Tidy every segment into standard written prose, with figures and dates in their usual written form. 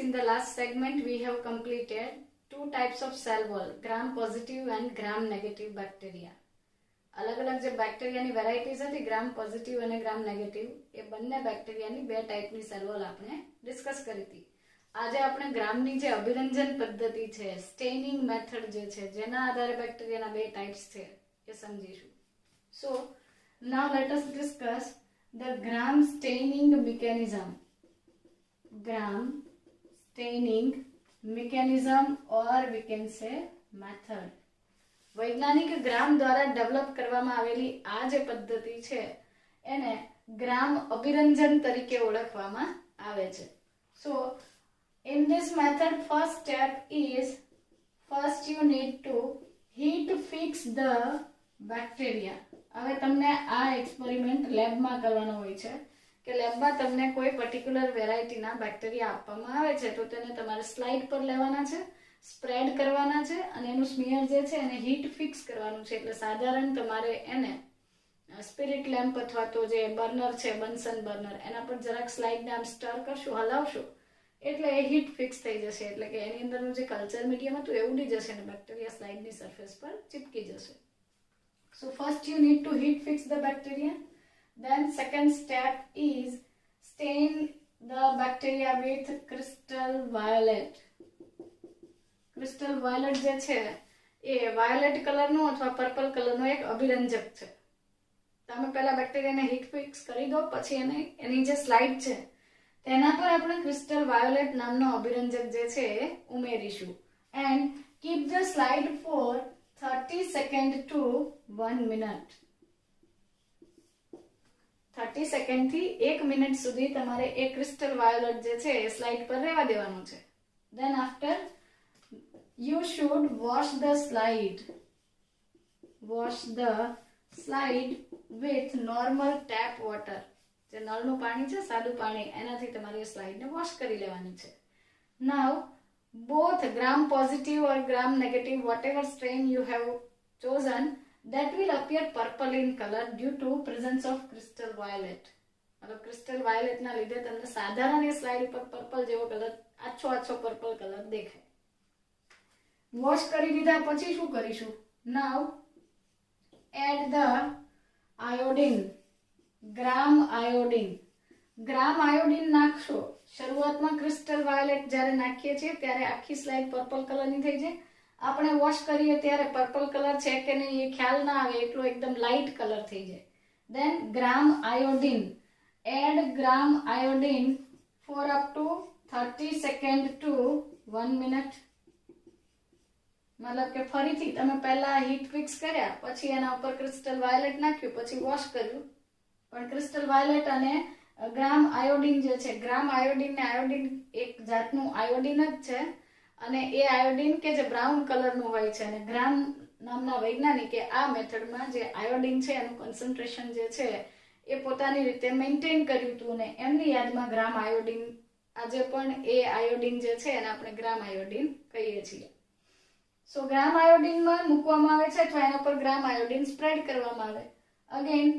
in the last segment we have completed two types of cell wall, gram positive and gram negative bacteria. અલગ અલગ જે બેક્ટેરિયાની varieties હતી ગ્રામ positive અને gram negative એ બંને બેક્ટેરિયાની બે ટાઈપની સેલ વોલ આપણે ડિસ્કસ કરી હતી. આજે આપણે ગ્રામની જે અભિરંજન પદ્ધતિ છે, સ્ટેનિંગ મેથડ જે છે, જેના આધારે બેક્ટેરિયાના બે ટાઈપ્સ છે એ સમજીશું. So now let us discuss the Gram staining mechanism. Gram staining mechanism or we can say method. વૈજ્ઞાનિક ગ્રામ દ્વારા ડેવલપ કરવામાં આવેલી આ જે પદ્ધતિ છે એને ગ્રામ અભિરંજન તરીકે ઓળખવામાં આવે છે. સો in this method first step is first you need to heat fix the bacteria. હવે તમને આ એક્સપેરિમેન્ટ લેબમાં કરવાનો હોય છે કે લેબમાં તમને કોઈ પર્ટિક્યુલર વેરાયટીના બેક્ટેરિયા આપવામાં આવે છે તો તેને તમારે સ્લાઇડ પર લેવાના છે, સ્પ્રેડ કરવાના છે અને એનું સ્મિયર જે છે એને હીટ ફિક્સ કરવાનું છે. એટલે સાધારણ તમારે એને સ્પિરિટ લેમ્પ અથવા તો જે બર્નર છે, બન્સન બર્નર, એના પર જરાક સ્લાઇડને આમ સ્ટર કરશો, હલાવશો એટલે એ હીટ ફિક્સ થઈ જશે. એટલે કે એની અંદરનું જે કલ્ચર મીડિયમ હતું એ ઉડી જશે અને બેક્ટેરિયા સ્લાઇડની સરફેસ પર ચીપકી જશે. So first you need to heat fix the bacteria. Then second step is stain the bacteria with crystal violet. Crystal violet જે છે એ વાયોલેટ કલરનો અથવા પર્પલ કલરનો એક અભિરંજક છે. તમે પહેલા બેક્ટેરિયાને હીટ ફિક્સ કરી દો, પછી એની જે સ્લાઇડ છે તેના પર આપણે ક્રિસ્ટલ વાયોલેટ નામનો અભિરંજક જે છે એ ઉમેરીશું. And keep the slide for 30 second to 1 minute. 30 સેકન્ડથી 1 મિનિટ સુધી તમારે એ ક્રિસ્ટલ વાયોલેટ જે છે એ સ્લાઇડ પર રહેવા દેવાનું છે. Then after you should wash the slide. Wash the slide with normal tap water. જે નળનું પાણી છે, સાદું પાણી, એનાથી તમારી સ્લાઇડને વોશ કરી લેવાની છે. Now both gram positive or gram negative, whatever strain you have chosen, that will appear purple in color due to presence of crystal violet. મતલબ ક્રિસ્ટલ વાયોલેટ ના લીધે તમને સાધારણ એ સ્લાઇડ ઉપર પર્પલ જેવો કલર, આછો પર્પલ કલર દેખાય. વોશ કરી દીધા પછી શું કરીશું? Now add the iodine. Gram iodine. Gram iodine નાખશો. શરૂઆતમાં ક્રિસ્ટલ વાયોલેટ જ્યારે નાખીએ છીએ ત્યારે આખી સ્લાઇડ પર્પલ કલરની થઈ જાય. આપણે વોશ કરીએ ત્યારે પર્પલ કલર છે કે નહીં એ ખ્યાલ ના આવે, એટલો એકદમ લાઇટ કલર થઈ જાય. Then gram iodine. Add Gram iodine for up to 30 second to 1 minute. મતલબ કે ફરીથી તમે પહેલા હીટ ફિક્સ કર્યા, પછી એના ઉપર ક્રિસ્ટલ વાયોલેટ નાખ્યું, પછી વોશ કર્યું, પણ ક્રિસ્ટલ વાયોલેટ અને ગ્રામ આયોડિન જે છે, ગ્રામ આયોડિન ને આયોડિન એક જાતનું આયોડિન જ છે અને એ આયોડિન કે જે બ્રાઉન કલરનું હોય છે અને ગ્રામ નામના વૈજ્ઞાનિકે આ મેથડમાં જે આયોડિન છે એનું કોન્સન્ટ્રેશન જે છે એ પોતાની રીતે મેન્ટેન કર્યું હતું અને એમની યાદમાં ગ્રામ આયોડિન, આજે પણ એ આયોડિન જે છે એને આપણે ગ્રામ આયોડિન કહીએ છીએ. સો ગ્રામ આયોડિનમાં મૂકવામાં આવે છે અથવા એના પર ગ્રામ આયોડિન સ્પ્રેડ કરવામાં આવે. અગેન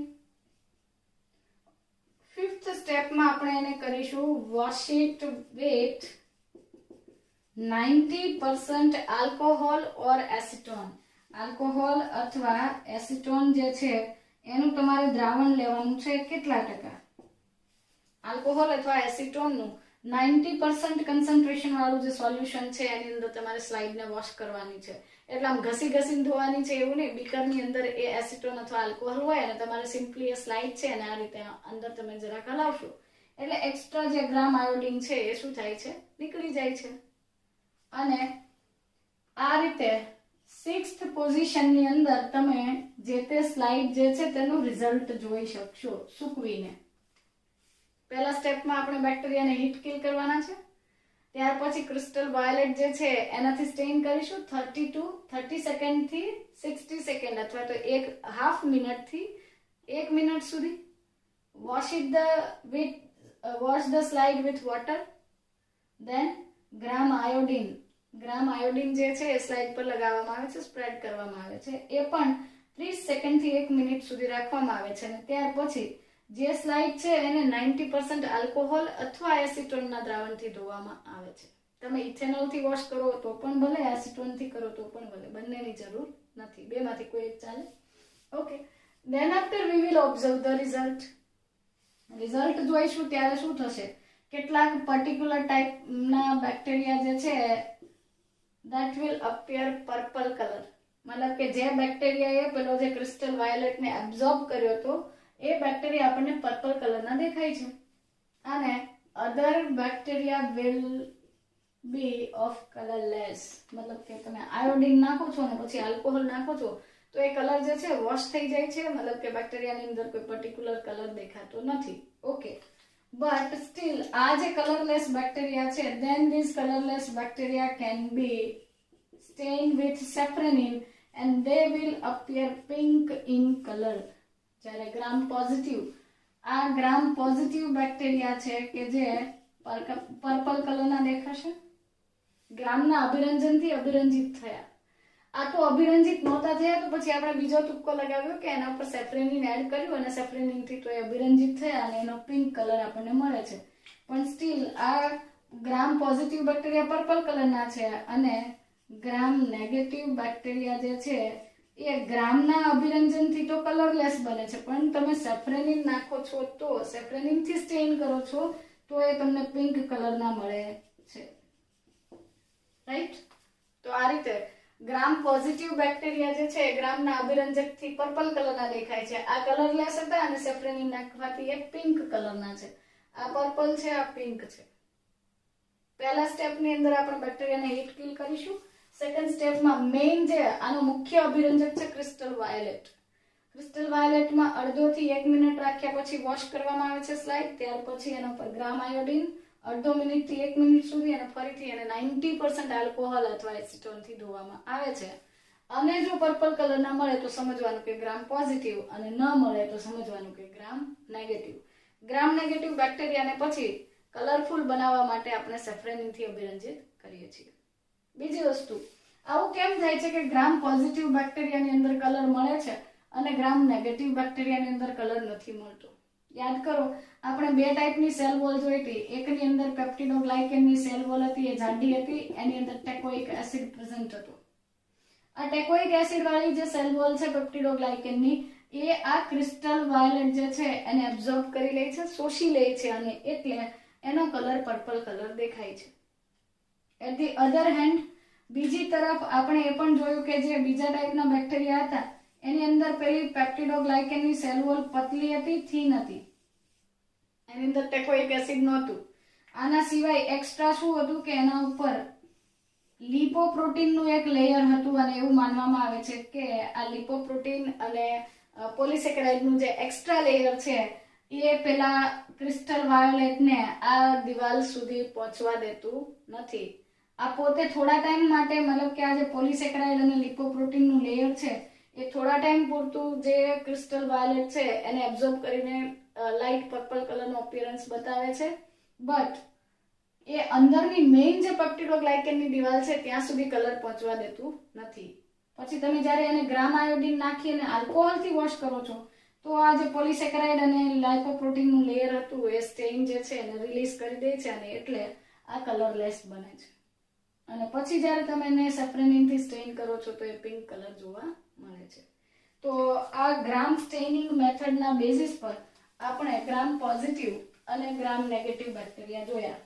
ફિફ્થ સ્ટેપમાં આપણે એને કરીશું wash it with 90% alcohol or acetone. Alcohol અથવા એસિટોન જે છે એનું તમારે દ્રાવણ લેવાનું છે. કેટલા ટકા? આલ્કોહોલ અથવા એસિટોનનું 90% કન્સન્ટ્રેશન વાળું જે સોલ્યુશન છે એની અંદર તમારે સ્લાઇડને વોશ કરવાની છે. એટલે આમ ઘસીને ધોવાની છે એવું નહીં. બીકરની અંદર એ એસિટોન અથવા આલ્કોહોલ હોય અને તમારે સિમ્પલી એ સ્લાઇડ છે અને આ રીતે અંદર તમે જરાક હલાવશો એટલે એક્સ્ટ્રા જે ગ્રામ આયોડિન છે એ શું થાય છે? નીકળી જાય છે. અને આ રીતે 6th પોઝિશનની અંદર તમે જે તે સ્લાઇડ જે છે તેનું રિઝલ્ટ જોઈ શકશો સૂકવીને. પહેલા સ્ટેપમાં આપણે બેક્ટેરિયાને હીટ કિલ કરવાના છે. ત્યાર પછી ક્રિસ્ટલ વાયોલેટ જે છે એનાથી સ્ટેઇન કરીશું 30 સેકન્ડથી 60 સેકન્ડ અથવા તો હાફ મિનિટથી 1 મિનિટ સુધી. Wash the slide with water. Then gram iodine. Gram iodine જે છે એ સ્લાઇડ પર લગાવવામાં આવે છે, સ્પ્રેડ કરવામાં આવે છે. એ પણ 30 સેકન્ડથી 1 મિનિટ સુધી રાખવામાં આવે છે અને ત્યાર પછી જે સ્લાઇડ છે એને 90% આલ્કોહોલ અથવા એસિટોનના દ્રાવણથી ધોવામાં આવે છે. તમે ઇથેનોલથી વોશ કરો તો પણ ભલે, એસિટોનથી કરો તો પણ ભલે, બંનેની જરૂર નથી, બેમાંથી કોઈ એક ચાલે. Okay, then after we will observe the result. Result જોઈશું ત્યારે શું થશે, કેટલાક પર્ટિક્યુલર ટાઈપના બેક્ટેરિયા જે છે that will appear purple color. મતલબ કે જે બેક્ટેરિયાએ પેલો જે ક્રિસ્ટલ વાયોલેટને એબ્ઝોર્બ કર્યો હતો એ બેક્ટેરિયા આપણને પર્પલ કલરના દેખાય છે, અને અધર bacteria will be of colourless. મતલબ કે તમે આયોડિન નાખો છો અને પછી આલ્કોહોલ નાખો છો તો એ કલર જે છે વોશ થઈ જાય છે, મતલબ કે બેક્ટેરિયાની અંદર કોઈ પર્ટિક્યુલર કલર દેખાતો નથી. ઓકે, બટ સ્ટીલ આ જે કલરલેસ બેક્ટેરિયા છે, then these colorless bacteria can be stained with safranin and they will appear pink in color. જ્યારે ગ્રામ પોઝિટિવ, આ ગ્રામ પોઝિટિવ બેક્ટેરિયા છે કે જે પર્પલ કલરના દેખાશે, ગ્રામના અભિરંજનથી અભિરંજિત થયા. આ તો અભિરંજિત નહોતા થયા તો પછી આપણે બીજો તુક્કો લગાવ્યો કે એના ઉપર સેફ્રેનિન એડ કર્યું અને સેફ્રેનિનથી તો એ અભિરંજિત થયા અને એનો પિંક કલર આપણને મળે છે. પણ સ્ટીલ આ ગ્રામ પોઝિટિવ બેક્ટેરિયા પર્પલ કલરના છે અને ગ્રામ નેગેટિવ બેક્ટેરિયા જે છે એ ગ્રામના અભિરંજનથી તો કલરલેસ બને છે, પણ તમે સેફ્રેનિન નાખો છો તો સેફ્રેનિનથી સ્ટેઇન કરો છો તો એ તમને પિંક કલરના મળે છે. રાઈટ? તો આ રીતે ગ્રામ પોઝિટિવ બેક્ટેરિયા જે છે ગ્રામના અભિરંજકથી પર્પલ કલરના દેખાય છે. આ કલરલેસ હતા અને સેફ્રેનિન નાખવાથી એ પિંક કલરના છે. આ પર્પલ છે, આ પિંક છે. પહેલા સ્ટેપની અંદર આપણે બેક્ટેરિયાને હીટ કિલ કરીશું. સેકન્ડ સ્ટેપમાં મેઇન જે આનો મુખ્ય અભિરંજક છે ક્રિસ્ટલ વાયોલેટ. ક્રિસ્ટલ વાયોલેટમાં અડધો થી 1 મિનિટ રાખ્યા પછી વોશ કરવામાં આવે છે સ્લાઇડ. ત્યાર પછી એના પર ગ્રામ આયોડિન અડધો મિનિટ થી 1 મિનિટ સુધી અને ફરીથી એને 90% આલ્કોહોલ અથવા એસિટોનથી ધોવામાં આવે છે. અને જો પર્પલ કલર ના મળે તો સમજવાનું કે ગ્રામ પોઝિટિવ અને ન મળે તો સમજવાનું કે ગ્રામ નેગેટિવ. ગ્રામ નેગેટિવ બેક્ટેરિયાને પછી કલરફુલ બનાવવા માટે આપણે સેફ્રેનિનથી અભિરંજિત કરીએ છીએ. બીજી વસ્તુ, આવું કેમ થાય છે કે ગ્રામ પોઝિટિવ બેક્ટેરિયાની અંદર કલર મળે છે અને ગ્રામ નેગેટિવ બેક્ટેરિયાની અંદર કલર નથી મળતો? યાદ કરો, આપણે બે ટાઈપની સેલ વોલ જોઈ હતી. એકની અંદર પેપ્ટિડોગ્લાયકેનની સેલ વોલ હતી, એ જાડી હતી, એની અંદર ટેકોઇક એસિડ પ્રેઝન્ટ હતો. આ ટેકોઇક એસિડ વાળી જે સેલ વોલ છે પેપ્ટિડોગ્લાયકેનની, એ આ ક્રિસ્ટલ વાયોલેટ જે છે એને એબ્ઝોર્બ કરી લે છે, શોષી લે છે, અને એટલે એનો કલર પર્પલ કલર દેખાય છે. એટ ધી અધર હેન્ડ, બીજી તરફ આપણે એ પણ જોયું કે જે બીજા ટાઈપના બેક્ટેરિયા હતા એની અંદર પેલી પેપ્ટિડોગ્લાયકેનની સેલ વોલ પતલી હતી, થીન હતી, એની અંદર ટેકોઇક એસિડ નહોતું. આના સિવાય એક્સ્ટ્રા શું હતું કે એના ઉપર લિપોપ્રોટીનનું એક લેયર હતું અને એવું માનવામાં આવે છે કે આ લિપોપ્રોટીન અને પોલિસેકેરાઇડનું જે એક્સ્ટ્રા લેયર છે એ પેલા ક્રિસ્ટલ વાયોલેટને આ દિવાલ સુધી પહોંચવા દેતું નથી. આ પોતે થોડા ટાઈમ માટે, મતલબ કે આ જે પોલિસેકેરાઇડ અને લિપોપ્રોટીનનું લેયર છે એ થોડા ટાઈમ પૂરતું જે ક્રિસ્ટલ વાયોલેટ છે એને એબ્ઝોર્બ કરીને લાઇટ પર્પલ કલરનો અપિયરન્સ બતાવે છે, બટ એ અંદરની મેઇન જે પેપ્ટિડોગ્લાયકેનની દિવાલ છે ત્યાં સુધી કલર પહોંચવા દેતું નથી. પછી તમે જ્યારે એને ગ્રામ આયોડિન નાખી અને આલ્કોહોલથી વોશ કરો છો તો આ જે પોલિસેકેરાઇડ અને લાઇપોપ્રોટીનનું લેયર હતું એ સ્ટેઇન જે છે એને રિલીઝ કરી દે છે અને એટલે આ કલરલેસ બને છે. અને પછી જ્યારે તમે એને સેફ્રેનિનથી સ્ટેઇન કરો છો તો એ પિંક કલર જોવા મળે છે. તો આ ગ્રામ સ્ટેઇનિંગ મેથડના બેઝિસ પર આપણે ગ્રામ પોઝિટિવ અને ગ્રામ નેગેટિવ બેક્ટેરિયા જોયા.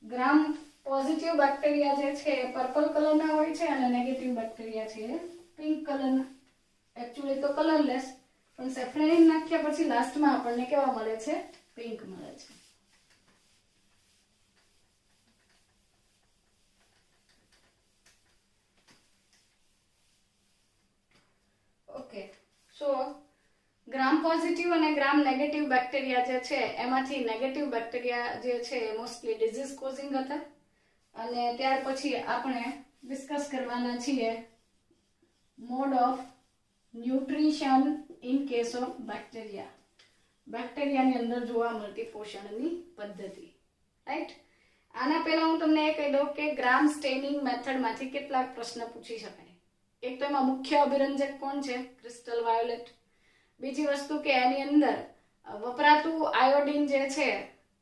ગ્રામ પોઝિટિવ બેક્ટેરિયા જે છે એ પર્પલ કલરના હોય છે અને નેગેટિવ બેક્ટેરિયા છે એ પિંક કલરના. એકચ્યુઅલી તો કલરલેસ, પણ સેફ્રેનિન નાખ્યા પછી લાસ્ટમાં આપણને કેવા મળે છે? પિંક મળે છે. ઓકે, સો ગ્રામ પોઝિટિવ અને ગ્રામ નેગેટિવ બેક્ટેરિયા જે છે એમાંથી નેગેટિવ બેક્ટેરિયા જે છે એ મોસ્ટલી ડિઝીઝ કોઝિંગ હતા. અને ત્યાર પછી આપણે ડિસ્કસ કરવાના છીએ mode of nutrition in case of bacteria. બેક્ટેરિયાની અંદર જોવા મળતી પોષણની પદ્ધતિ. રાઈટ? આના પહેલા હું તમને એ કહી દઉં કે ગ્રામ સ્ટેનિંગ મેથડમાંથી કેટલાક પ્રશ્ન પૂછી શકાય. એક તો એમાં મુખ્ય અભિરંજક કોણ છે? Crystal violet. બીજી વસ્તુ કે એની અંદર વપરાતું આયોડિન જે છે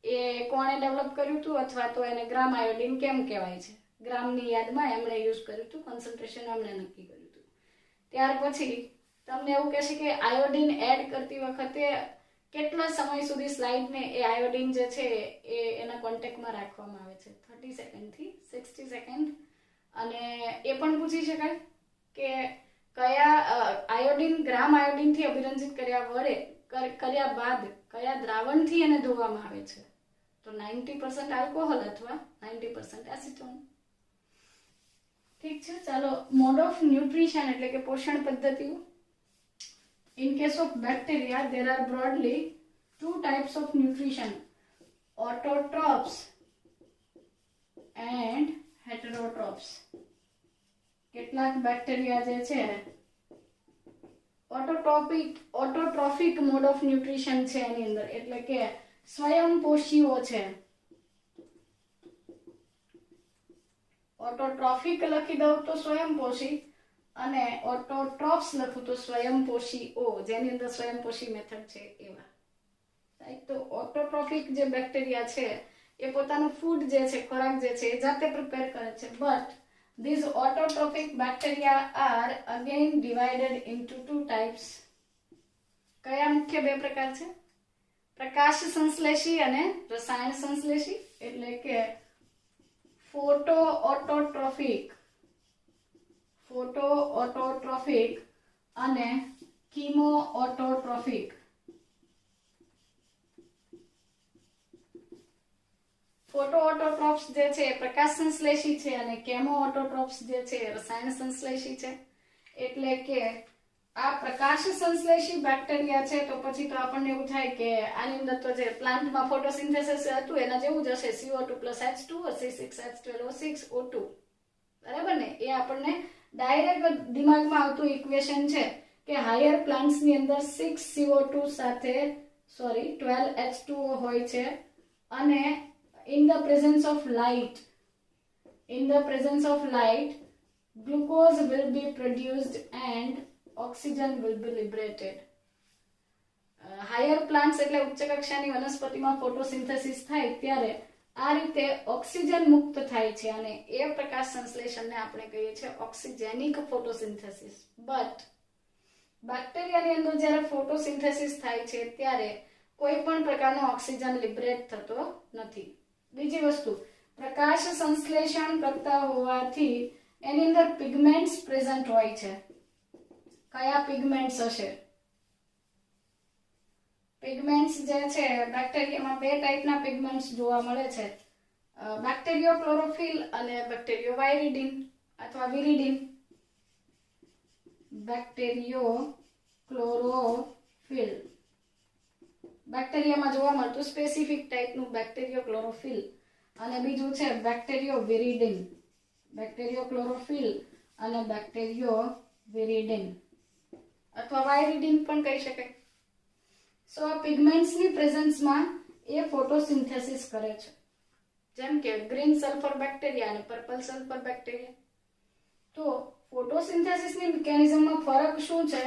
એ કોણે ડેવલપ કર્યું હતું, અથવા તો એને ગ્રામ આયોડિન કેમ કહેવાય છે? ગ્રામની યાદમાં એમણે યુઝ કર્યું હતું, કોન્સન્ટ્રેશન એમણે નક્કી કર્યું હતું. ત્યાર પછી તમને એવું કહેશે કે આયોડિન એડ કરતી વખતે કેટલા સમય સુધી સ્લાઇડને એ આયોડિન જે છે એ એના કોન્ટેક્ટમાં રાખવામાં આવે છે? 30 સેકન્ડથી 60 સેકન્ડ. અને એ પણ પૂછી શકાય કે કયા આયોડિન ગ્રામ આયોડિનથી અભિરંજિત કર્યા બાદ કયા દ્રાવણથી એને ધોવામાં આવે છે? તો 90% આલ્કોહોલ અથવા 90% એસિટોન. ઠીક છે, ચાલો. મોડ ઓફ ન્યુટ્રિશન એટલે કે પોષણ પદ્ધતિઓ. In case of bacteria, there are broadly two types of nutrition: autotrophs and heterotrophs. કેટલાક બેક્ટેરિયા જે છે ઓટોટ્રોફિક મોડ ઓફ ન્યુટ્રિશન છે એની અંદર, એટલે કે સ્વયંપોષીઓ છે. ઓટોટ્રોફિક લખી દઉં તો સ્વયંપોષી, અને ઓટોટ્રોફ્સ લખું તો સ્વયંપોષીઓ, જેની અંદર સ્વયંપોષી મેથડ છે એવા. તો ઓટોટ્રોફિક જે બેક્ટેરિયા છે એ પોતાનું ફૂડ જે છે, ખોરાક જે છે એ જાતે પ્રિપેર કરે છે. But these autotrophic bacteria are again divided into two types. કયા મુખ્ય બે પ્રકાર છે? પ્રકાશ સંશ્લેષી અને રસાયણ સંશ્લેષી, એટલે કે ફોટો ઓટોટ્રોફિક અને કીમો ઓટોટ્રોફિક. ફોટો ઓટોટ્રોફ્સ જે છે એ પ્રકાશ સંશ્લેષી છે અને કેમો ઓટોટ્રોફ્સ જે છે એ રસાયણ સંશ્લેષી છે. એટલે કે આ પ્રકાશ સંશ્લેષી બેક્ટેરિયા છે તો પછી તો આપણને એવું થાય કે આની અંદર તો જે પ્લાન્ટમાં ફોટોસિન્થેસિસ હતું એના જેવું જ હશે, CO2 + H2 C6H12O6O2, બરાબર ને? એ આપણને ડાયરેક્ટ દિમાગમાં આવતું ઇક્વેશન છે કે હાયર પ્લાન્ટ્સની અંદર 6 CO2 સાથે 12 H2O હોય છે, અને in the presence of light glucose will be produced and oxygen will be liberated. Higher plants એટલે ઉચ્ચ કક્ષાની વનસ્પતિમાં ફોટોસિન્થેસિસ થાય ત્યારે આ રીતે ઓક્સિજન મુક્ત થાય છે, અને એ પ્રકાશ સંશ્લેષણને આપણે કહીએ છીએ ઓક્સિજેનિક ફોટોસિન્થેસિસ. બટ બેક્ટેરિયાની અંદર જ્યારે ફોટોસિન્થેસિસ થાય છે ત્યારે કોઈ પણ પ્રકારનો ઓક્સિજન લિબરેટ થતો નથી. બીજી વસ્તુ, પ્રકાશ સંશ્લેષણ કરતા હોવાથી એની અંદર પિગમેન્ટ્સ પ્રેઝન્ટ હોય છે. કયા પિગમેન્ટ્સ હશે? પિગમેન્ટ્સ જે છે બેક્ટેરિયામાં બે ટાઈપના પિગમેન્ટ્સ જોવા મળે છે, બેક્ટેરિયો ક્લોરોફિલ અને બેક્ટેરિયો વાયરિડિન અથવા વિરિડિન. બેક્ટેરિયો ક્લોરોફિલ બેક્ટેરિયામાં જોવા મળતું સ્પેસિફિક ટાઈપનું બેક્ટેરિયો ક્લોરોફિલ, અને બીજું છે બેક્ટેરિયો વિરિડિન. બેક્ટેરિયો ક્લોરોફિલ અને બેક્ટેરિયો વિરિડિન અથવા વાયરિડિન પણ કહી શકાય. સો આ પિગમેન્ટ્સની પ્રેઝન્સમાં એ ફોટોસિન્થેસિસ કરે છે, જેમ કે ગ્રીન સલ્ફર બેક્ટેરિયા અને પર્પલ સલ્ફર બેક્ટેરિયા. તો ફોટોસિન્થેસિસની મિકેનિઝમમાં ફરક શું છે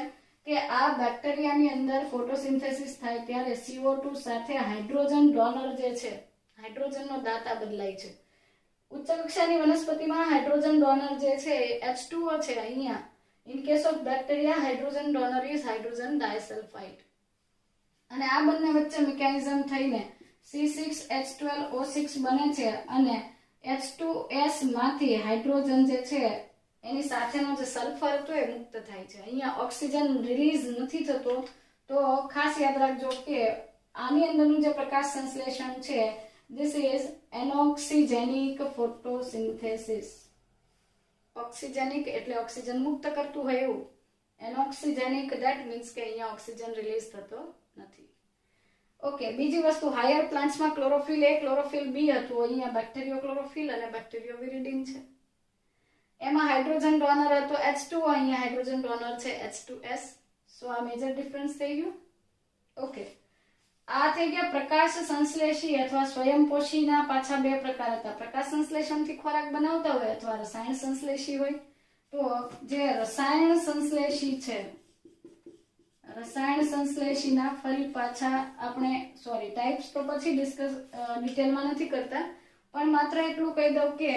કે આ બેક્ટેરિયાની અંદર ફોટોસિન્થેસિસ થાય ત્યારે CO2 સાથે હાઇડ્રોજન ડોનર જે છે, હાઇડ્રોજનનો દાતા બદલાય છે. ઉચ્ચ કક્ષાની વનસ્પતિમાં હાઇડ્રોજન ડોનર જે છે H2O છે. અહીંયા in case of bacteria hydrogen donor is hydrogen disulphide, અને આ બંને વચ્ચે મિકેનિઝમ થઈને C6H12O6 બને છે, અને H2S માંથી હાઇડ્રોજન જે છે એની સાથેનો જે સલ્ફર હતો એ મુક્ત થાય છે. અહીંયા ઓક્સિજન રિલીઝ નથી થતો. તો ખાસ યાદ રાખજો કે આની અંદરનું જે પ્રકાશ સંશ્લેષણ છે, this is એનોક્સિજેનિક ફોટોસિન્થેસિસ. ઓક્સિજેનિક એટલે ઓક્સિજન મુક્ત કરતું હોય એવું. એનોક્સિજેનિક ધેટ મીન્સ કે અહીંયા ઓક્સિજન રિલીઝ થતો નથી. ઓકે, બીજી વસ્તુ, હાયર પ્લાન્ટ્સમાં ક્લોરોફિલ A ક્લોરોફિલ B હતું, અહીંયા બેક્ટેરિયો ક્લોરોફિલ અને બેક્ટેરિયો વિરિડિન છે. એમાં હાઇડ્રોજન ડોનર હતો H2O, અહીંયા હાઇડ્રોજન ડોનર છે H2S. સો આ મેજર ડિફરન્સ થઈ ગયું. ઓકે, આ થઈ ગયા પ્રકાશ સંશ્લેષી અથવા સ્વયંપોષીના પાછા બે પ્રકાર હતા. પ્રકાશ સંશ્લેષણથી ખોરાક બનાવતા હોય અથવા રસાયણ સંશ્લેષી હોય. તો જે રસાયણ સંશ્લેષી છે, રસાયણ સંશ્લેષીના ફરી પાછા આપણે ટાઈપ્સ તો પછી ડિસ્કસ ડિટેલમાં નથી કરતા, પણ માત્ર એટલું કહી દઉં કે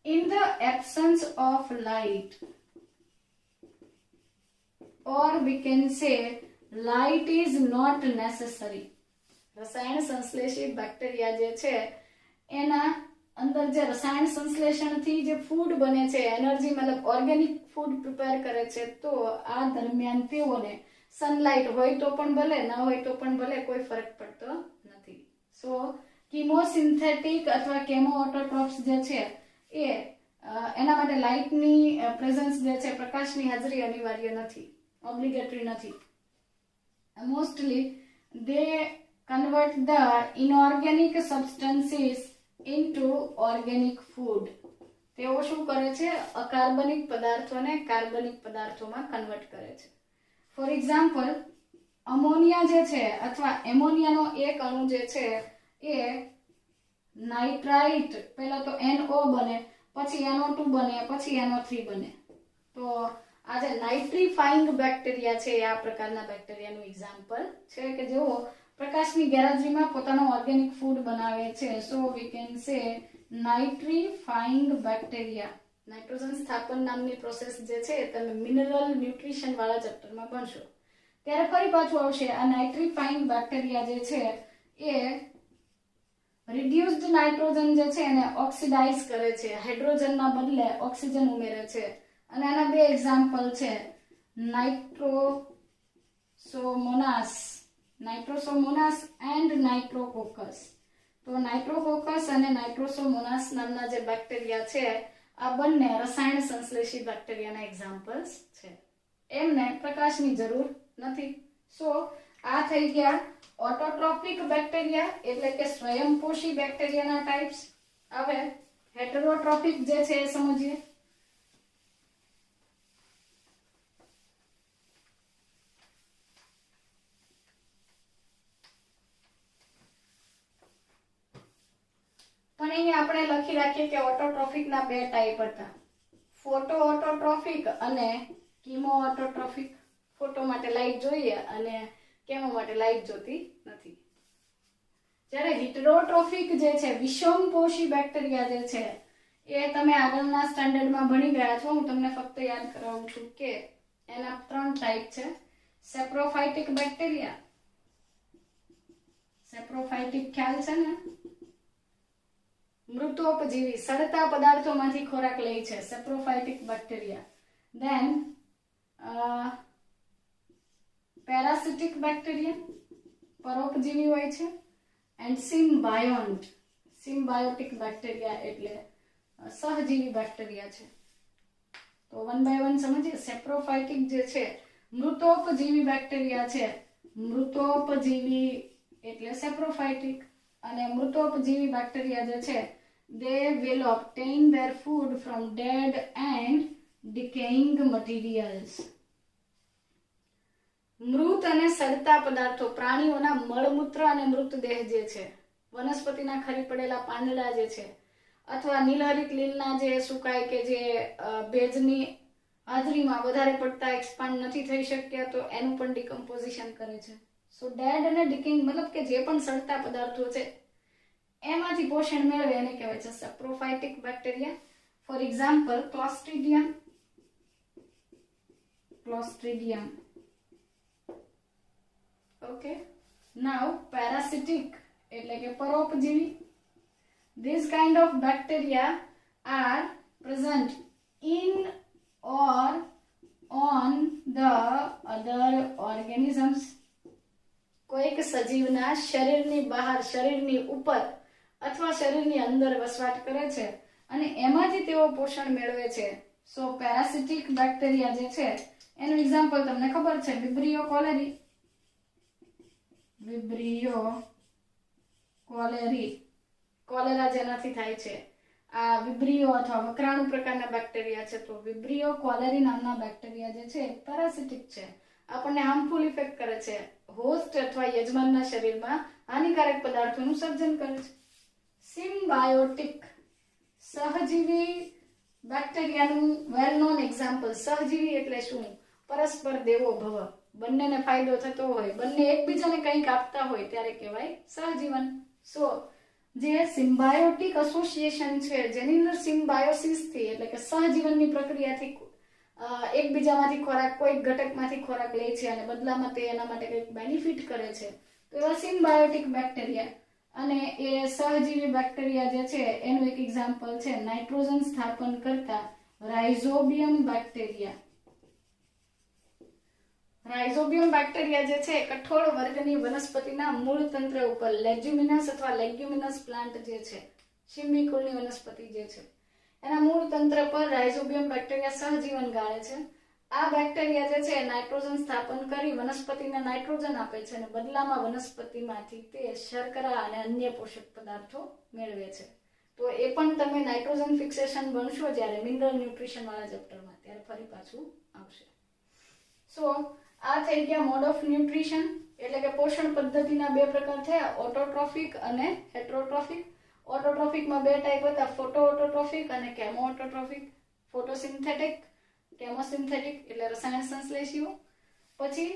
in the absence of light, or we can say light is not necessary. રસાયણ સંશ્લેષી બેક્ટેરિયા જે છે એના અંદર જે રસાયણ સંશ્લેષણથી જે ફૂડ બને છે, એનર્જી મતલબ ઓર્ગેનિક ફૂડ પ્રિપેર કરે છે, તો આ દરમિયાન તેઓને સનલાઇટ હોય તો પણ ભલે, ના હોય તો પણ ભલે, કોઈ ફરક પડતો નથી. સો કિમોસિન્થેટિક અથવા કેમોઓટોટ્રોપ્સ જે છે એ એના માટે લાઇટની પ્રેઝન્સ જે છે, પ્રકાશની હાજરી અનિવાર્ય નથી, ઓબ્લિગેટરી નથી. Mostly they convert the inorganic substances into organic food. તેઓ શું કરે છે? અકાર્બનિક પદાર્થોને કાર્બનિક પદાર્થોમાં કન્વર્ટ કરે છે. ફોર એક્ઝામ્પલ, અમોનિયા જે છે અથવા એમોનિયાનો એક અણુ જે છે એ નાઇટ્રાઇટ, પહેલા તો NO બને, પછી NO2 બને, પછી NO3 બને. તો આ જે નાઇટ્રીફાઇંગ બેક્ટેરિયા છે એ આ પ્રકારના બેક્ટેરિયાનું એક્ઝામ્પલ છે કે જેઓ પ્રકાશની ગેરહાજરીમાં પોતાનો ઓર્ગેનિક ફૂડ બનાવે છે. સો વી કેન સે નાઇટ્રીફાઇંગ બેક્ટેરિયા. નાઇટ્રોજન સ્થાપન નામની પ્રોસેસ જે છે તમે મિનરલ ન્યુટ્રિશન વાળા ચેપ્ટરમાં ભણશો ત્યારે ફરી પાછું આવશે. આ નાઇટ્રીફાઇંગ બેક્ટેરિયા જે છે એ રિડ્યુસ્ડ નાઇટ્રોજન જે છે એને ઓક્સિડાઇઝ કરે છે, હાઇડ્રોજનના બદલે ઓક્સિજન ઉમેરે છે. અને આના બે એક્ઝામ્પલ છે, નાઇટ્રોસોમોનાસ એન્ડ નાઇટ્રોકોકસ. તો નાઇટ્રોકોકસ અને નાઇટ્રોસોમોનાસ નામના જે બેક્ટેરિયા છે આ બંને રસાયણ સંશ્લેષી બેક્ટેરિયાના એક્ઝામ્પલ્સ છે. એમને પ્રકાશની જરૂર નથી. સો આ થઈ ગયા ઓટોટ્રોફિક બેક્ટેરિયા એટલે કે સ્વયંપોષી બેક્ટેરિયાના ટાઈપ્સ. હવે હેટરોટ્રોફિક જે છે એ સમજીએ. પણ અહીંયા આપણે લખી રાખીએ કે ઓટોટ્રોફિક ના બે ટાઈપ હતા, ફોટો ઓટોટ્રોફિક અને કીમો ઓટોટ્રોફિક. ફોટો માટે લાઇટ જોઈએ અને કેમો માટે લાઇટ જોતી નથી. જ્યારે હિટરોટ્રોફિક જે છે વિષમપોષી બેક્ટેરિયા જે છે એ તમે આગળના સ્ટાન્ડર્ડમાં ભણી ગયા છો. હું તમને ફક્ત યાદ કરાવું છું કે એના 3 ટાઈપ છે. સેપ્રોફાઇટિક બેક્ટેરિયા, સેપ્રોફાઇટિક ખ્યાલ છે ને, મૃતોપજીવી સડતા પદાર્થોમાંથી ખોરાક લે છે, saprophytic bacteria. Than parasitic bacteria, પરોપજીવી હોય છે. એન્ડ સિમ્બાયોટિક બેક્ટેરિયા એટલે સહજીવી બેક્ટેરિયા છે. તો 1 by 1 સમજીએ. સેપ્રોફાઇટિક જે છે મૃતોપજીવી બેક્ટેરિયા છે, મૃતોપજીવી એટલે સેપ્રોફાઇટિક. અને મૃતોપજીવી બેક્ટેરિયા જે છે they will obtain their food from dead and decaying materials. મૃત અને સડતા પદાર્થો, પ્રાણીઓના મળમૂત્ર અને મૃતદેહ જે છે, વનસ્પતિના ખરી પડેલા પાંદડા જે છે, અથવા નીલહરિત લીલના જે સુકાય કે જે ભેજની હાજરીમાં વધારે પડતા એક્સપાન્ડ નથી થઈ શક્યા તો એનું પણ ડિકમ્પોઝિશન કરે છે. સો ડેડ અને ડિકેઇંગ મતલબ કે જે પણ સડતા પદાર્થો છે એમાંથી પોષણ મેળવે એને કહેવાય છે saprophytic bacteria. For example Clostridium. Okay, now parasitic એટલે કે પરોપજીવી. This kind of bacteria are present in or on the other organisms. કોઈક સજીવના શરીરની બહાર, શરીરની ઉપર અથવા શરીરની અંદર વસવાટ કરે છે અને એમાંથી તેઓ પોષણ મેળવે છે. સો પેરાસિટિક બેક્ટેરિયા જે છે એનું એક્ઝામ્પલ તમને ખબર છે, વિબ્રિયો કોલેરી. કોલેરા જેનાથી થાય છે આ વિબ્રિયો અથવા વકરાણુ પ્રકારના બેક્ટેરિયા છે. તો વિબ્રિયો કોલેરી નામના બેક્ટેરિયા જે છે પેરાસિટિક છે, આપણને હાર્મફુલ ઇફેક્ટ કરે છે, હોસ્ટ અથવા યજમાનના શરીરમાં હાનિકારક પદાર્થોનું સર્જન કરે છે. સિમ્બાયોટિક સહજીવી બેક્ટેરિયાનું વેલ નોન એક્ઝામ્પલ. સહજીવી એટલે શું? પરસ્પર દેવો ભવ, બંનેને ફાયદો થતો હોય, બંને એકબીજાને કંઈક આપતા હોય ત્યારે કહેવાય સહજીવન. સો જે સિમ્બાયોટિક એસોસિએશન છે, જેની અંદર સિમ્બાયોસિસ થી એટલે કે સહજીવનની પ્રક્રિયાથી એકબીજામાંથી ખોરાક, કોઈ ઘટકમાંથી ખોરાક લે છે અને બદલામાં તે એના માટે કંઈક બેનિફિટ કરે છે, તો એવા સિમ્બાયોટિક બેક્ટેરિયા. અને એ સહજીવી બેક્ટેરિયા જે છે એનું એક એક્ઝામ્પલ છે નાઇટ્રોજન સ્થાપન કરતા રાઇઝોબિયમ બેક્ટેરિયા. રાઇઝોબિયમ બેક્ટેરિયા જે છે કઠોળ વર્ગની વનસ્પતિના મૂળ તંત્ર ઉપર, લેગ્યુમિનસ અથવા લેગ્યુમિનસ પ્લાન્ટ જે છે, શીંબી કુળની વનસ્પતિ જે છે, એના મૂળ તંત્ર પર રાઇઝોબિયમ બેક્ટેરિયા સહજીવન ગાળે છે. આ બેક્ટેરિયા જે છે નાઇટ્રોજન સ્થાપન કરી વનસ્પતિને નાઇટ્રોજન આપે છે અને બદલામાં વનસ્પતિમાંથી તે શર્કરા અને અન્ય પોષક પદાર્થો મેળવે છે. તો એ પણ તમે નાઇટ્રોજન ફિક્સેશન ભણશો જ્યારે મિનરલ ન્યુટ્રિશન વાળા ચેપ્ટરમાં, ત્યારે ફરી પાછું આવશે. સો આ થઈ ગયા મોડ ઓફ ન્યુટ્રિશન, એટલે કે પોષણ પદ્ધતિના બે પ્રકાર થયા, ઓટોટ્રોફિક અને હેટરોટ્રોફિક. ઓટોટ્રોફિકમાં બે ટાઈપ હતા, ફોટો ઓટોટ્રોફિક અને કેમો ઓટોટ્રોફિક. ફોટોસિન્થેટિક, કેમોસિન્થેટિક એટલે રસાયણ સંશ્લેષીઓ. પછી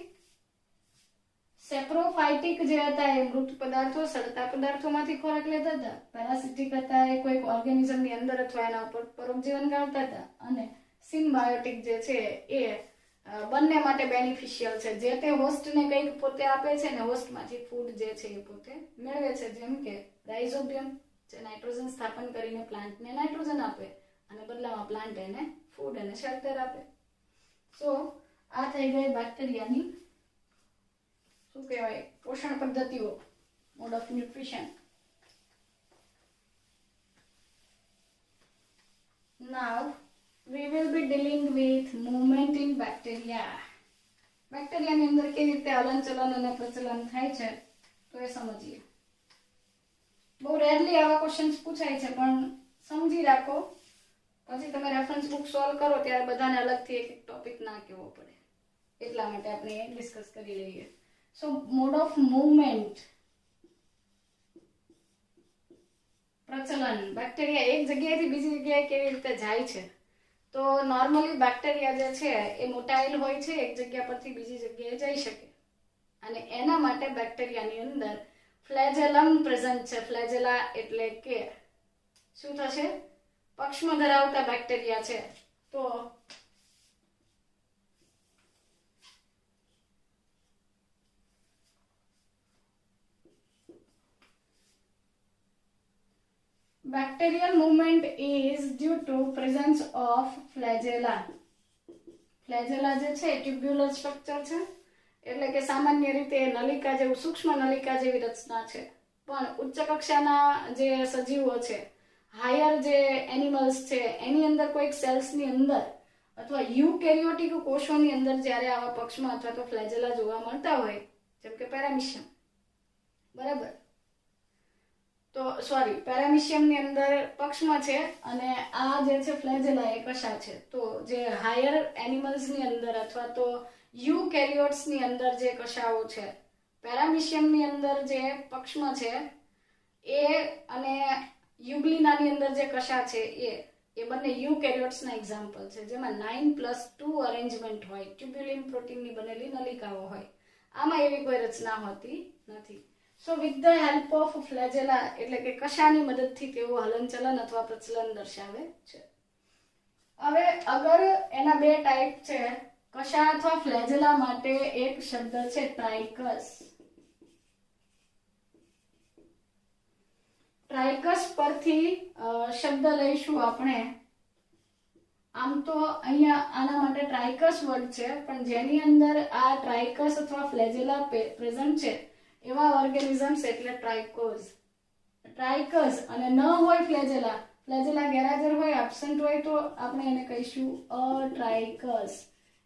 સેપ્રોફાઇટિક જે હતા એ મૃત પદાર્થો, સડતા પદાર્થોમાંથી ખોરાક લેતા હતા. પેરાસિટિક હતા એ કોઈક ઓર્ગેનિઝમની અંદર અથવા એના ઉપર પરોપજીવન ગાળતા હતા. અને સિમ્બાયોટિક જે છે એ બંને માટે બેનિફિશિયલ છે, જે તે હોસ્ટને કંઈક પોતે આપે છે ને હોસ્ટમાંથી ફૂડ જે છે એ પોતે મેળવે છે. જેમ કે રાઇઝોબિયમ જે નાઇટ્રોજન સ્થાપન કરીને પ્લાન્ટને નાઇટ્રોજન આપે અને બદલામાં પ્લાન્ટ એને ફૂડ અને શેલ્ટર આપે. સો આ થઈ ગઈ બેક્ટેરિયાની શું કહેવાય પોષણ પદ્ધતિઓ, mode of nutrition. Now we will be dealing with movement in bacteria. બેક્ટેરિયાની અંદર કેવી રીતે હલનચલન અને પ્રચલન થાય છે તો એ સમજીએ. બહુ રેરલી આવા ક્વેશ્ચન્સ પૂછાય છે, પણ સમજી રાખો, પછી તમે રેફરન્સ બુક સોલ્વ કરો ત્યારે બધાને અલગથી એક ટોપિક ના કહેવો પડે, એટલા માટે આપણે ડિસ્કસ કરી લઈએ. સો મોડ ઓફ મૂવમેન્ટ, પ્રચલન. બેક્ટેરિયા એક જગ્યાએથી બીજી જગ્યાએ કેવી રીતે જાય છે? તો નોર્મલી બેક્ટેરિયા જે છે એ મોટાઇલ હોય છે, એક જગ્યા પરથી બીજી જગ્યાએ જઈ શકે, અને એના માટે બેક્ટેરિયાની અંદર ફ્લેજેલમ પ્રેઝન્ટ છે. ફ્લેજેલા એટલે કે શું થશે? પક્ષમાં ધરાવતા બેક્ટેરિયા છે. તો bacterial movement is due to presence of flagella. flagella જે છે ટ્યુબ્યુલર સ્ટ્રક્ચર છે, એટલે કે સામાન્ય રીતે નલિકા જેવું, સૂક્ષ્મ નલિકા જેવી રચના છે. પણ ઉચ્ચ કક્ષાના જે સજીવો છે, હાયર જે એનિમલ્સ છે, એની અંદર કોઈક સેલ્સની અંદર અથવા યુકેરિયોટિક કોષોની અંદર જ્યારે આવા પક્ષમાં અથવા તો ફ્લેજેલા જોવા મળતા હોય, જેમ કે પેરામિશિયમ, બરાબર, તો સોરી પેરામિશિયમની અંદર પક્ષમાં છે અને આ જે છે ફ્લેજેલા એ કશા છે. તો જે હાયર એનિમલ્સની અંદર અથવા તો યુકેરિયોટ્સની અંદર જે કશાઓ છે, પેરામિશિયમની અંદર જે પક્ષમાં છે એ અને યુગ્લિનાની અંદર જે કશા છે એ બંને યુકેરિયોટ્સના એક્ઝામ્પલ છે, જેમાં 9+2 અરેન્જમેન્ટ હોય, ટ્યુબ્યુલિન પ્રોટીનની બનેલી નલિકાઓ હોય. આમાં એવી કોઈ રચના હોતી નથી. So with the help of flagella એટલે કે કશાની મદદથી તેઓ હલનચલન અથવા પ્રચલન દર્શાવે છે. હવે અગર એના બે ટાઈપ છે, કશા અથવા ફ્લેજેલા માટે એક શબ્દ છે ટ્રાઇકસ. ટ્રાઇકસ પરથી શબ્દ લઈશું આપણે. આમ તો અહીંયા આના માટે ટ્રાઇકસ વર્ડ છે, પણ જેની અંદર આ ટ્રાઇકસ અથવા ફ્લેજેલા પ્રેઝન્ટ છે એવા ઓર્ગેનિઝમ્સ એટલે ટ્રાઇકોઝ. ટ્રાઇકસ અને ન હોય ફ્લેજેલા, ફ્લેજેલા ગેરહાજર હોય, એબ્સન્ટ હોય, તો આપણે એને કહીશું અટ્રાઇકસ,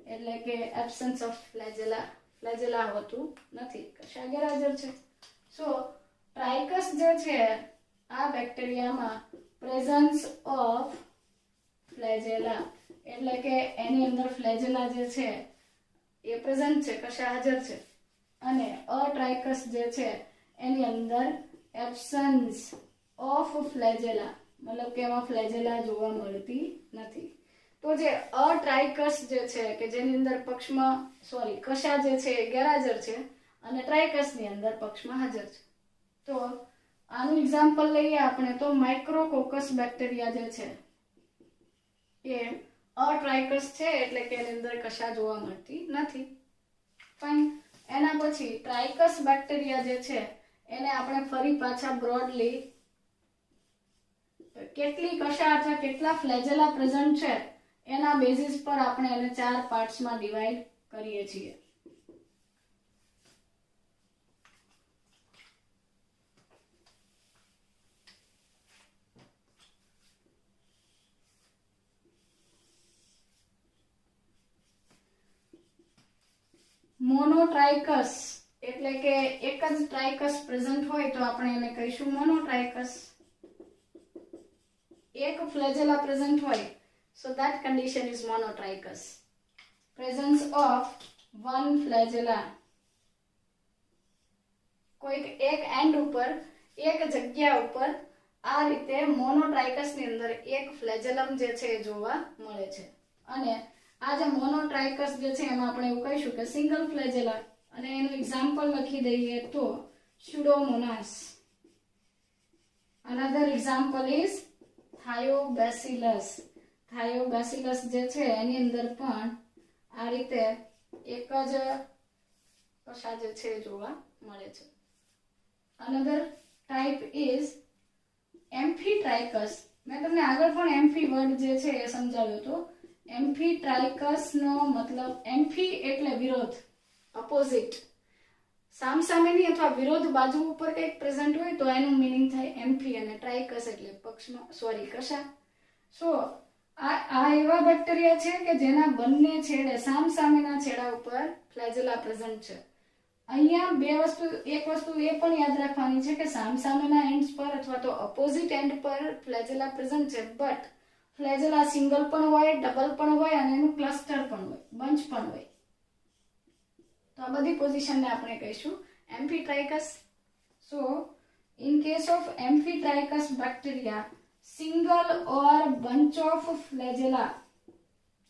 એટલે કે એબ્સન્સ ઓફ ફ્લેજેલા. ફ્લેજેલા હોતું નથી, કશા ગેરહાજર છે. સો ટ્રાઇકસ જે છે આ બેક્ટેરિયામાં પ્રેઝન્સ ઓફ ફ્લેજેલા એટલે કે એની અંદર ફ્લેજેલા જે છે એ પ્રેઝન્ટ છે, કશા હાજર છે. અને અટ્રાઇકસ જે છે એની અંદર એબ્સન્સ ઓફ ફ્લેજેલા, મતલબ કે એમાં ફ્લેજેલા જોવા મળતી નથી. તો જે અટ્રાઇકસ જે છે કે જેની અંદર પક્ષમાં કશા જે છે એ ગેરહાજર છે અને ટ્રાઇકસની અંદર પક્ષમાં હાજર છે. તો આનું એક્ઝામ્પલ લઈએ આપણે તો માઇક્રોકોકસ બેક્ટેરિયા જે છે એ અટ્રાઇકસ છે એટલે કે એની અંદર કશા જોવા મળતી નથી. ફાઇન. એના પછી ટ્રાઇકસ બેક્ટેરિયા જે છે એને આપણે ફરી પાછા બ્રોડલી કેટલી કશા અથવા કેટલા ફ્લેજેલા પ્રેઝન્ટ છે એના બેઝિસ પર આપણે એને 4 પાર્ટ્સમાં ડિવાઈડ કરીએ છીએ. મોનોટ્રાઇકસ એટલે કે એક જ ટ્રાઇકસ પ્રેઝન્ટ હોય તો આપણે એને કહીશું મોનોટ્રાઇકસ. એક ફ્લેજેલા પ્રેઝન્ટ હોય so that condition is monotrichous. Presence of one flagella. કોઈક એક એન્ડ ઉપર એક જગ્યા ઉપર આ રીતે મોનોટ્રાઇકસ ની અંદર એક ફ્લેજેલમ જે છે એ જોવા મળે છે. અને આ જે મોનોટ્રાઇકસ જે છે એમાં આપણે એવું કહીશું કે સિંગલ ફ્લેજેલા. અને એનું એક્ઝામ્પલ લખી દઈએ તો સ્યુડોમોનાસ. Another example is થાયોબેસિલસ. થાયોબેસિલસ જે છે એની અંદર પણ આ રીતે એક જ કશા જે છે જોવા મળે છે. Another type is એમ્ફીટ્રાઇકસ. મેં તમને આગળ પણ એમ્ફી વર્ડ જે છે એ સમજાવ્યો હતો. એમ્ફીટ્રાઇકસ નો મતલબ એમ્ફી એટલે વિરોધ, અપોઝિટ, સામસામેની અથવા વિરોધ બાજુ ઉપર કંઈક પ્રેઝન્ટ હોય તો એનું મીનિંગ થાય એમ્ફી, અને ટ્રાઇકસ એટલે પક્ષમાં કશા. સો આ એવા બેક્ટેરિયા છે કે જેના બંને છેડે સામસામેના છેડા ઉપર ફ્લેજેલા પ્રેઝન્ટ છે. અહીંયા એક વસ્તુ એ પણ યાદ રાખવાની છે કે સામસામેના એન્ડ્સ પર અથવા તો ઓપોઝિટ એન્ડ પર ફ્લેજેલા પ્રેઝન્ટ છે, બટ ફ્લેજેલા સિંગલ પણ હોય, ડબલ પણ હોય અને એનું ક્લસ્ટર પણ હોય, બંચ પણ હોય. તો આ બધી પોઝિશનને આપણે કહીશું amphitrichous. So in case of amphitrichous bacteria, single or bunch of flagella,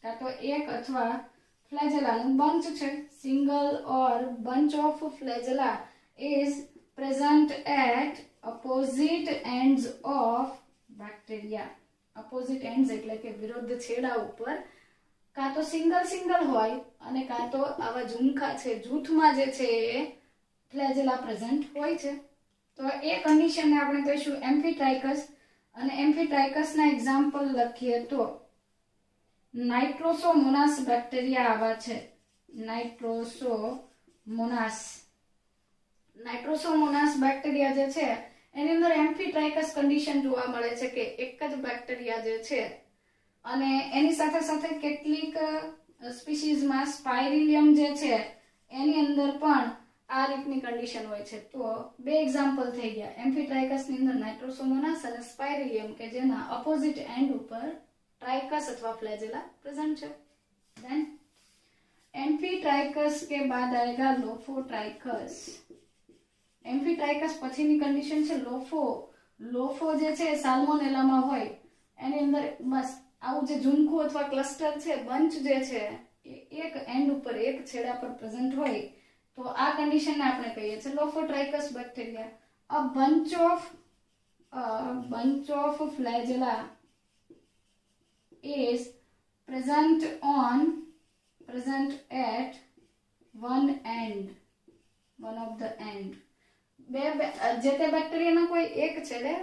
કાં તો એક અથવા ફ્લેજેલાનું બંચ છે, single or bunch of flagella is present at opposite ends of bacteria. opposite ends એટલે કે વિરુદ્ધ છેડા ઉપર કાં તો સિંગલ હોય અને કાં તો આવા ઝુમખા છે, જૂથમાં જે છે એ ફ્લેજેલા પ્રેઝન્ટ હોય છે. તો એ કન્ડિશનને આપણે કહીશું એમ્ફીટ્રાઇકસ. અને એમ્ફીટ્રાઇકસના એક્ઝામ્પલ લખીએ તો નાઇટ્રોસોમોનાસ બેક્ટેરિયા આવા છે. નાઇટ્રોસોમોનાસ બેક્ટેરિયા જે છે એની અંદર એમ્ફીટ્રાઇકસ કન્ડિશન જોવા મળે છે કે એક જ બેક્ટેરિયા જે છે અને એની સાથે સાથે કેટલીક સ્પીસીઝમાં સ્પાઇરિલિયમ જે છે એની અંદર પણ આ રીતની કન્ડિશન હોય છે. તો બે એક્ઝામ્પલ થઈ ગયા એમ્ફીટ્રાઇકસ ની અંદર નાઇટ્રોસોમોનાસ અને સ્પાઇરિલિયમ કે જેના ઓપોઝિટ એન્ડ ઉપર ट्राइकस अथवा फ्लैजेला प्रेजेंट है. देन एम्फीट्राइकस के बाद आएगा लोफोट्राइकस. एम्फीट्राइकस पछीनी कंडीशन है लोफो जे छे साल्मोनेला में होय एनी अंदर बस आવું જે ઝુમખું અથવા ક્લસ્ટર છે, બંચ જે છે એક એન્ડ ઉપર એક છેડા પર પ્રેઝન્ટ હોય તો આ કન્ડિશનને આપણે કહીએ છીએ lophotrichous bacteria. A bunch of flagella is present at one of the end. જે તે બેક્ટેરિયાના કોઈ એક છેડે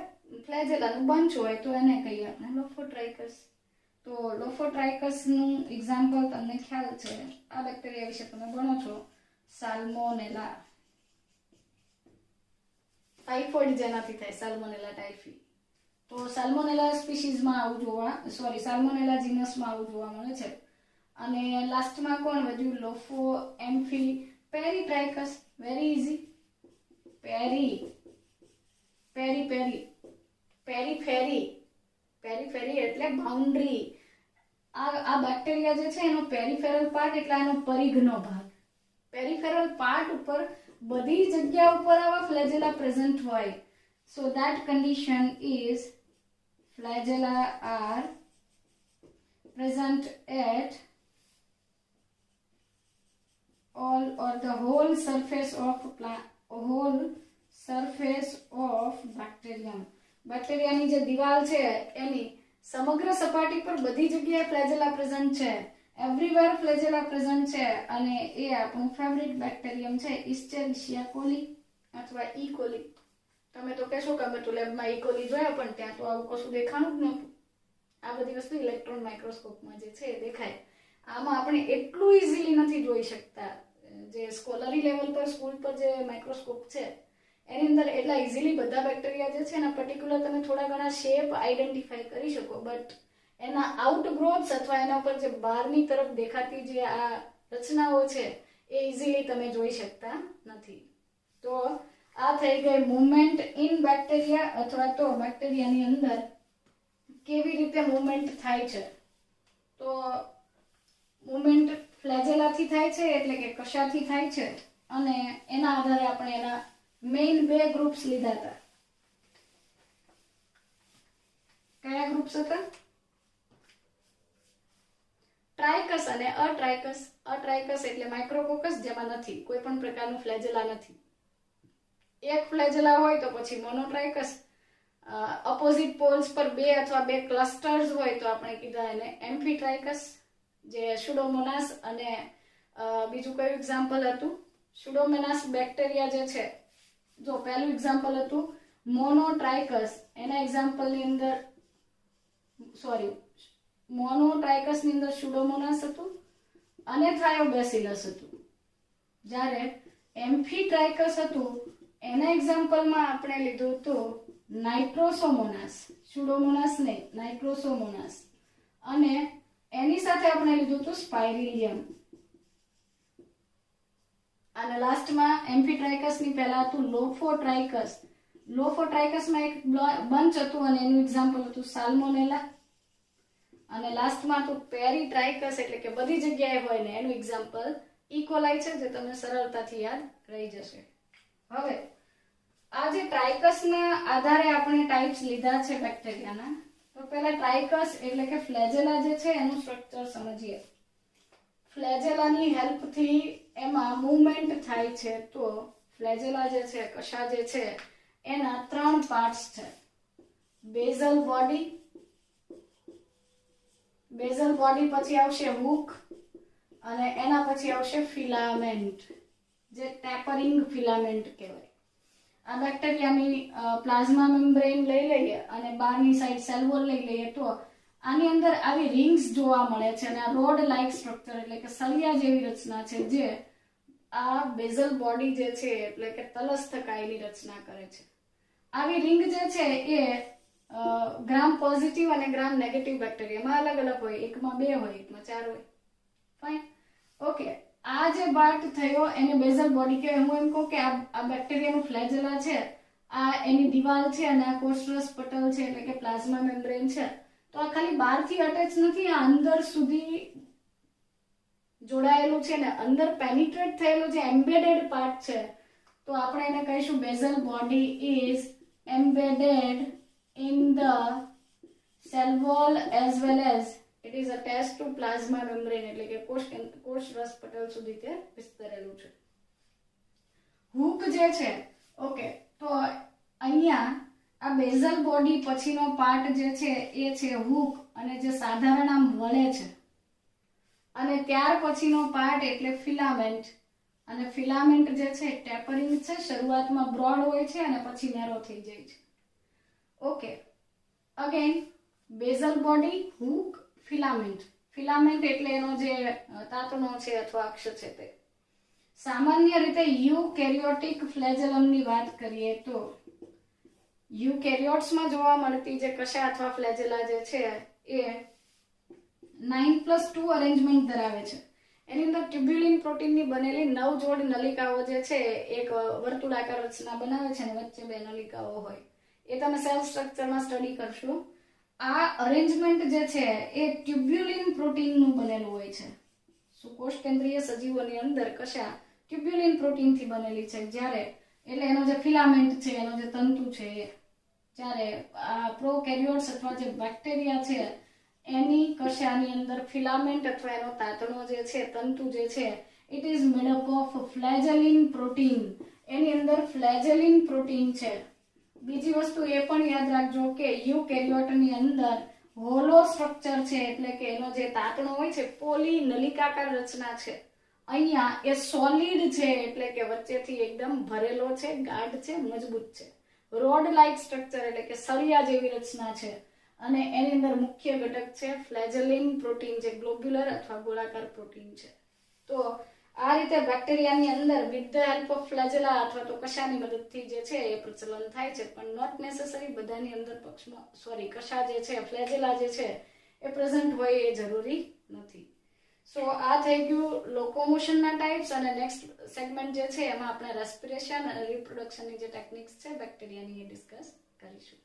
ફ્લેજેલાનું બંચ હોય તો એને કહીએ આપણે લોફોટ્રાઇકસ. તો લોફોટ્રાઇકસ નું એક્ઝામ્પલ તમને ખ્યાલ છે, આ બેક્ટેરિયા વિશે તમે ભણો છો, સાલ્મોનેલા. ટાઇફોઇડ જેનાથી થાય, સાલ્મોનેલા ટાઇફી. તો સાલ્મોનેલા સ્પીસીઝમાં સાલ્મોનેલા જીનસમાં આવું જોવા મળે છે. અને લાસ્ટમાં કોણ વધ્યું? લોફો એમ્ફી પેરીટ્રાઇકસ. Very easy. પેરીફેરી એટલે બાઉન્ડ્રી. આ બેક્ટેરિયા જે છે એનો પેરીફેરલ પાર્ટ એટલે એનો પરિઘનો ભાગ. પેરીફેરલ પાર્ટ ઉપર બધી જગ્યા ઉપર આવા ફ્લેજેલા પ્રેઝન્ટ હોય. So that condition is flagella are present at all or the whole surface of bacterium. બેક્ટેરિયાની જે દિવાલ છે એની સમગ્ર સપાટી પર બધી જગ્યાએ ફ્લેજેલા પ્રેઝન્ટ છે, એવરીવેર ફ્લેજેલા પ્રેઝન્ટ છે, અને એ આપણું ફેવરિટ બેક્ટેરિયમ છે ઇસ્ચેરિશિયા કોલી અથવા ઈ કોલી. તમે તો કહેશો કે અમે તો લેબમાં ઈ કોલી જોયા, પણ ત્યાં તો આવું કશું દેખાણું જ નહોતું. આ બધી વસ્તુ ઇલેક્ટ્રોન માઇક્રોસ્કોપમાં જે છે એ દેખાય. આમાં આપણે એટલું ઇઝીલી નથી જોઈ શકતા. જે સ્કોલરી લેવલ પર સ્કૂલ પર જે માઇક્રોસ્કોપ છે એની અંદર એટલા ઇઝીલી બધા બેક્ટેરિયા જે છે એના પર્ટિક્યુલર તમે થોડા ઘણા શેપ આઈડેન્ટિફાઈ કરી શકો, બટ એના આઉટગ્રોથ્સ અથવા એના ઉપર જે બહારની તરફ દેખાતી જે આ રચનાઓ છે એ ઇઝીલી તમે જોઈ શકતા નથી. તો આ થઈ ગઈ મૂવમેન્ટ ઇન બેક્ટેરિયા, અથવા તો બેક્ટેરિયાની અંદર કેવી રીતે મૂવમેન્ટ થાય છે. તો મૂવમેન્ટ ફ્લેજેલાથી થાય છે, એટલે કે કશાથી થાય છે, અને એના આધારે આપણે એના મેઇન 2 ગ્રુપ્સ લીધા હતા. કયા ગ્રુપ્સ હતા? ટ્રાઇકસ અને અટ્રાઇકસ. અટ્રાઇકસ એટલે માઇક્રોકોકસ, જેમાં નથી કોઈ પણ પ્રકારનું ફ્લેજેલા નથી. એક ફ્લેજેલા હોય તો પછી મોનોટ્રાઇકસ. અપોઝિટ પોલ્સ પર 2 અથવા 2 ક્લસ્ટર્સ હોય તો આપણે કીધા એને એમ્ફીટ્રાઇકસ, જે સુડોમોનાસ. અને બીજું કયું એક્ઝામ્પલ હતું? સુડોમોનાસ બેક્ટેરિયા જે છે, જો પહેલું એક્ઝામ્પલ હતું મોનોટ્રાઇકસ. એના એક્ઝામ્પલની અંદર મોનોટ્રાઇકસની અંદર સુડોમોનાસ હતું અને થાયોબેસિલસ હતું. જ્યારે એમ્ફીટ્રાઇકસ હતું એના એક્ઝામ્પલમાં આપણે લીધું હતું નાઇટ્રોસોમોનાસ. સુડોમોનાસ નહીં, નાઇટ્રોસોમોનાસ. અને એની સાથે આપણે લીધું હતું સ્પાઇરિલિયમ. અને લાસ્ટમાં એમ્ફીટ્રાઇકસની પહેલા હતું લોફોટ્રાઇકસ. લોફોટ્રાઇકસમાં એક બંચ હતું અને એનું એક્ઝામ્પલ હતું સાલ્મોનેલા. અને લાસ્ટમાં હતું પેરીટ્રાઇકસ, એટલે કે બધી જગ્યાએ હોય ને એનું એક્ઝામ્પલ ઇકોલાઈ છે, જે તમને સરળતાથી યાદ રહી જશે. હવે આ જે ટ્રાઇકસના આધારે આપણે ટાઇપ્સ લીધા છે બેક્ટેરિયાના, તો પહેલા ટ્રાઇકસ એટલે કે ફ્લેજેલા જે છે એનું સ્ટ્રક્ચર સમજીએ. ફ્લેજેલાની હેલ્પથી એમાં મૂવમેન્ટ થાય છે. તો ફ્લેજેલા જે છે, કશા જે છે, એના 3 પાર્ટ્સ છે. બેઝલ બોડી, બેઝલ બોડી પછી આવશે હૂક, અને એના પછી આવશે ફિલામેન્ટ, જે ટેપરિંગ ફિલામેન્ટ કહેવાય. આ બેક્ટેરિયાની પ્લાઝ્મા મેમ્બ્રેન લઈ લઈએ અને બહારની સાઈડ સેલ વોલ લઈ લઈએ તો આની અંદર આવી રિંગ્સ જોવા મળે છે, અને આ રોડ લાઇક સ્ટ્રક્ચર એટલે કે સળિયા જેવી રચના છે, જે આ બેઝલ બોડી જે છે એટલે કે તલસ્થકાયેલી રચના કરે છે. આવી રિંગ જે છે એ ગ્રામ પોઝિટિવ અને ગ્રામ નેગેટિવ બેક્ટેરિયામાં અલગ અલગ હોય. એકમાં 2 હોય, એકમાં 4 હોય. Fine, okay. આ જે પાર્ટ થયો એને બેઝલ બોડી કહેવાય. હું એમ કહું કે આ બેક્ટેરિયાનું ફ્લેજેલા છે, આ એની દિવાલ છે, અને આ કોસ્ટ્રસ પટલ છે એટલે કે પ્લાઝ્મા મેમ્બ્રેન છે. તો આ ખાલી બહારથી અટેચ નથી, આ અંદર સુધી જોડાયેલું છે ને અંદર પેનિટ્રેટ થયેલું જે એમ્બેડેડ પાર્ટ છે. તો આપણે એને કહીશું basal body is embedded in the cell wall as well as it is attached to plasma membrane, એટલે કે કોષ રસ પટલ સુધી તે વિસ્તરેલું છે. હૂક જે છે, ઓકે, તો અહીંયા આ બેઝલ બોડી પછીનો પાર્ટ જે છે એ છે હૂક, અને જે સાધારણ આમ વળે છે. અને ત્યાર પછીનો પાર્ટ એટલે ફિલામેન્ટ, અને ફિલામેન્ટ જે છે ટેપરિંગ છે. શરૂઆતમાં બ્રોડ હોય છે અને પછી નેરો થઈ જાય છે. Okay, again basal body, hook, filament. Filament એટલે એનો જે તાતણો છે અથવા અક્ષ છે તે. સામાન્ય રીતે યુકેરિયોટિક ફ્લેજેલમની વાત કરીએ તો યુકેરિયોટ્સમાં જોવા મળતી જે કશા અથવા ફ્લેજેલા જે છે એ 9+2 અરેન્જમેન્ટ ધરાવે છે. એની અંદર ટ્યુબ્યુલિન પ્રોટીનની બનેલી 9 જોડ નલિકાઓ જે છે એક વર્તુળાકાર રચના બનાવે છે, અને વચ્ચે 2 નલિકાઓ હોય. એ તમે સેલ સ્ટ્રક્ચરમાં સ્ટડી કરશો. આ અરેન્જમેન્ટ જે છે એ ટ્યુબ્યુલિન પ્રોટીનનું બનેલું હોય છે. સુકોષ કેન્દ્રીય સજીવોની અંદર કશા ટ્યુબ્યુલિન પ્રોટીનથી બનેલી છે. જ્યારે એટલે એનો જે ફિલામેન્ટ છે, એનો જે તંતુ છે, જ્યારે આ પ્રોકેરિયોટ્સ અથવા જે બેક્ટેરિયા છે એની કશાની અંદર ફિલામેન્ટ અથવા એનો તાતણો જે છે, તંતુ જે છે, it is made up of flagellin protein. એની અંદર ફ્લેજેલિન પ્રોટીન છે. બીજી વસ્તુ એ પણ યાદ રાખજો કે યુકેરિયોટની અંદર હોલો સ્ટ્રક્ચર છે, એટલે કે એનો જે તાતણો હોય છે પોલી નલિકાકાર રચના છે. અહીંયા એ સોલિડ છે, એટલે કે વચ્ચેથી એકદમ ભરેલો છે, ગાઢ છે, મજબૂત છે. રોડ લાઇક સ્ટ્રક્ચર એટલે કે સળિયા જેવી રચના છે. અને એની અંદર મુખ્ય ઘટક છે ફ્લેજેલિન પ્રોટીન, જે ગ્લોબ્યુલર અથવા ગોળાકાર પ્રોટીન છે. તો આ રીતે બેક્ટેરિયાની અંદર વિથ ધ હેલ્પ ઓફ ફ્લેજેલા અથવા તો કશાની મદદથી જે છે એ પ્રચલન થાય છે, પણ નોટ નેસેસરી બધાની અંદર કશા જે છે, ફ્લેજેલા જે છે એ પ્રેઝન્ટ હોય એ જરૂરી નથી. સો આ થઈ ગયું લોકોમોશનના ટાઈપ્સ. અને નેક્સ્ટ સેગમેન્ટ જે છે એમાં આપણે રેસ્પિરેશન અને રિપ્રોડક્શનની જે ટેકનિક્સ છે બેક્ટેરિયાની એ ડિસ્કસ કરીશું.